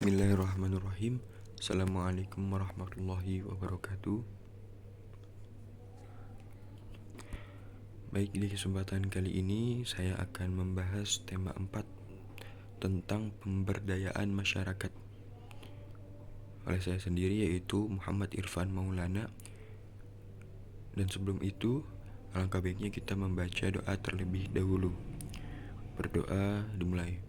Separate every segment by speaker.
Speaker 1: Bismillahirrahmanirrahim. Assalamualaikum warahmatullahi wabarakatuh. Baik, di kesempatan kali ini saya akan membahas tema 4 tentang pemberdayaan masyarakat oleh saya sendiri, yaitu Muhammad Irfan Maulana. Dan sebelum itu, alangkah baiknya kita membaca doa terlebih dahulu. Berdoa dimulai.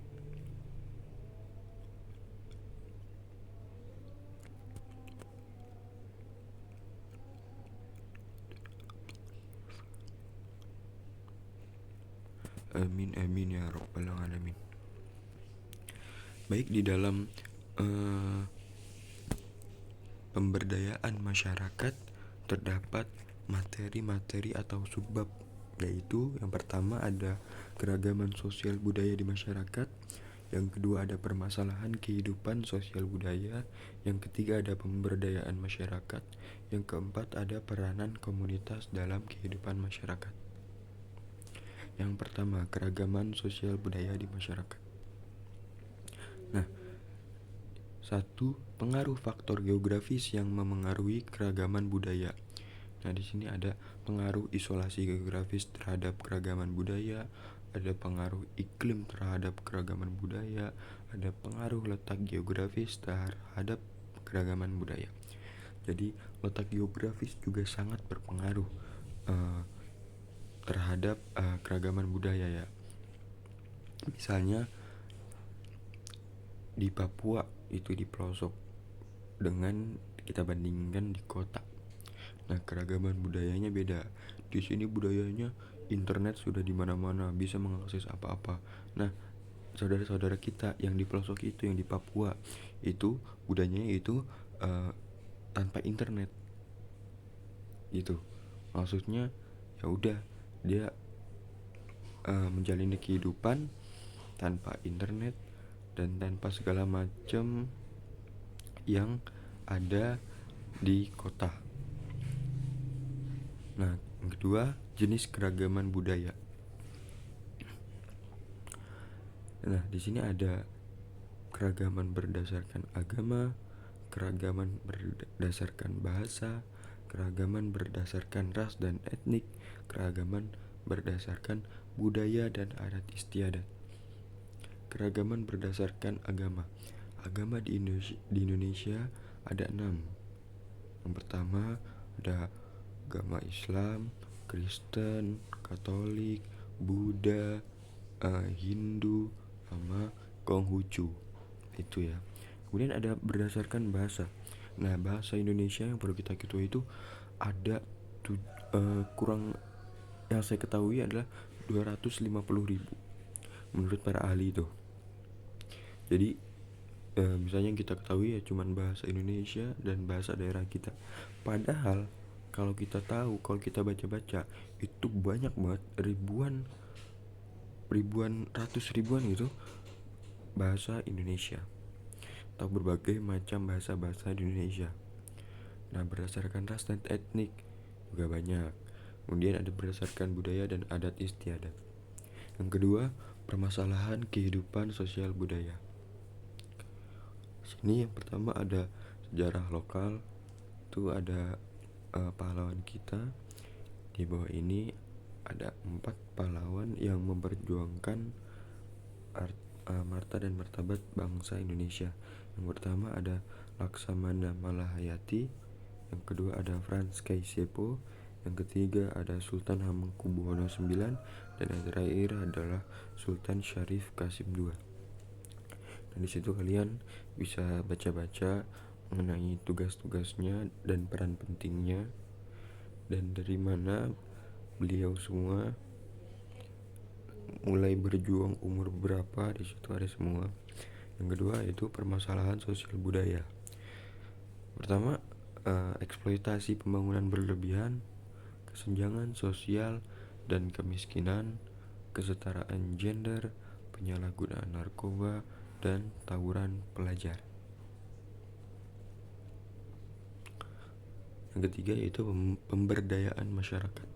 Speaker 1: Amin amin ya rabbal alamin. Baik, di dalam pemberdayaan masyarakat terdapat materi-materi atau subbab, yaitu yang pertama ada keragaman sosial budaya di masyarakat, yang kedua ada permasalahan kehidupan sosial budaya, yang ketiga ada pemberdayaan masyarakat, yang keempat ada peranan komunitas dalam kehidupan masyarakat. Yang pertama, keragaman sosial budaya di masyarakat. Nah, satu, pengaruh faktor geografis yang memengaruhi keragaman budaya. Nah, di sini ada pengaruh isolasi geografis terhadap keragaman budaya, ada pengaruh iklim terhadap keragaman budaya, ada pengaruh letak geografis terhadap keragaman budaya. Jadi, letak geografis juga sangat berpengaruh terhadap keragaman budaya ya. Misalnya di Papua itu di pelosok dengan kita bandingkan di kota. Nah, keragaman budayanya beda. Di sini budayanya internet sudah di mana-mana, bisa mengakses apa-apa. Nah, saudara-saudara kita yang di pelosok itu, yang di Papua itu budayanya itu tanpa internet. Gitu. Maksudnya ya udah, dia menjalani kehidupan tanpa internet dan tanpa segala macam yang ada di kota. Nah, yang kedua, jenis keragaman budaya. Nah, di sini ada keragaman berdasarkan agama, keragaman berdasarkan bahasa, keragaman berdasarkan ras dan etnik, keragaman berdasarkan budaya dan adat istiadat. Keragaman berdasarkan agama. Agama di Indonesia ada 6. Yang pertama ada agama Islam, Kristen, Katolik, Buddha, Hindu, sama Konghucu. Itu ya. Kemudian ada berdasarkan bahasa. Nah, bahasa Indonesia yang perlu kita ketahui itu ada kurang, yang saya ketahui adalah 250.000 menurut para ahli itu. Jadi misalnya yang kita ketahui ya cuman bahasa Indonesia dan bahasa daerah kita. Padahal kalau kita tahu, kalau kita baca-baca, itu banyak banget, ribuan, ratus ribuan gitu bahasa Indonesia atau berbagai macam bahasa-bahasa di Indonesia. Nah, berdasarkan ras dan etnik juga banyak. Kemudian ada berdasarkan budaya dan adat istiadat. Yang kedua, permasalahan kehidupan sosial budaya. Sini yang pertama ada sejarah lokal, itu ada pahlawan kita. Di bawah ini ada 4 pahlawan yang memperjuangkan martabat dan martabat bangsa Indonesia. Yang pertama ada Laksamana Malahayati, yang kedua ada Frans Kaisiepo, yang ketiga ada Sultan Hamengkubuwono IX, dan yang terakhir adalah Sultan Syarif Qasim II. Dan disitu kalian bisa baca-baca mengenai tugas-tugasnya dan peran pentingnya, dan dari mana beliau semua mulai berjuang, umur berapa, di situ ada semua. Yang kedua itu permasalahan sosial budaya. Pertama, eksploitasi pembangunan berlebihan, kesenjangan sosial dan kemiskinan, kesetaraan gender, penyalahgunaan narkoba, dan tawuran pelajar. Yang ketiga yaitu pemberdayaan masyarakat.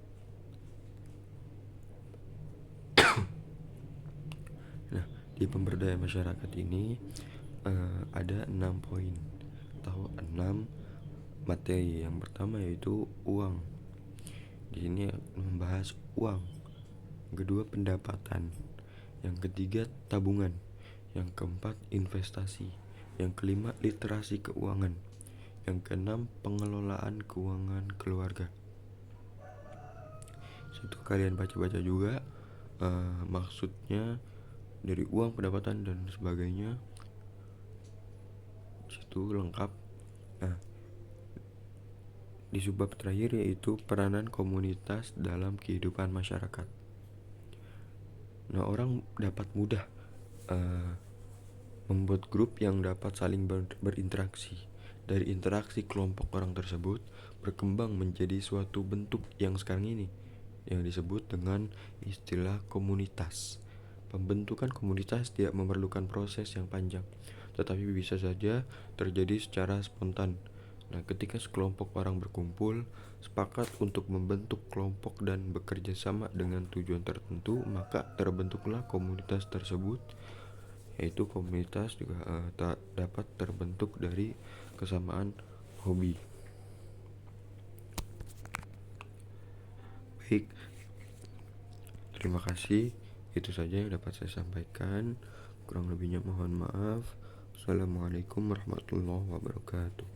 Speaker 1: Nah, di pemberdayaan masyarakat ini ada 6 poin atau 6 materi. Yang pertama yaitu uang. Di sini membahas uang. Yang kedua pendapatan. Yang ketiga tabungan. Yang keempat investasi. Yang kelima literasi keuangan. Yang keenam pengelolaan keuangan keluarga. Situ kalian baca-baca juga maksudnya dari uang, pendapatan dan sebagainya. Situ lengkap. Nah, di subbab terakhir yaitu peranan komunitas dalam kehidupan masyarakat. Nah, orang dapat mudah membuat grup yang dapat saling berinteraksi. Dari interaksi kelompok orang tersebut berkembang menjadi suatu bentuk yang sekarang ini yang disebut dengan istilah komunitas. Pembentukan komunitas tidak memerlukan proses yang panjang, tetapi bisa saja terjadi secara spontan. Nah, ketika sekelompok orang berkumpul, sepakat untuk membentuk kelompok dan bekerja sama dengan tujuan tertentu, maka terbentuklah komunitas tersebut. Yaitu komunitas juga dapat terbentuk dari kesamaan hobi. Baik, terima kasih. Itu saja yang dapat saya sampaikan. Kurang lebihnya mohon maaf. Assalamualaikum warahmatullahi wabarakatuh.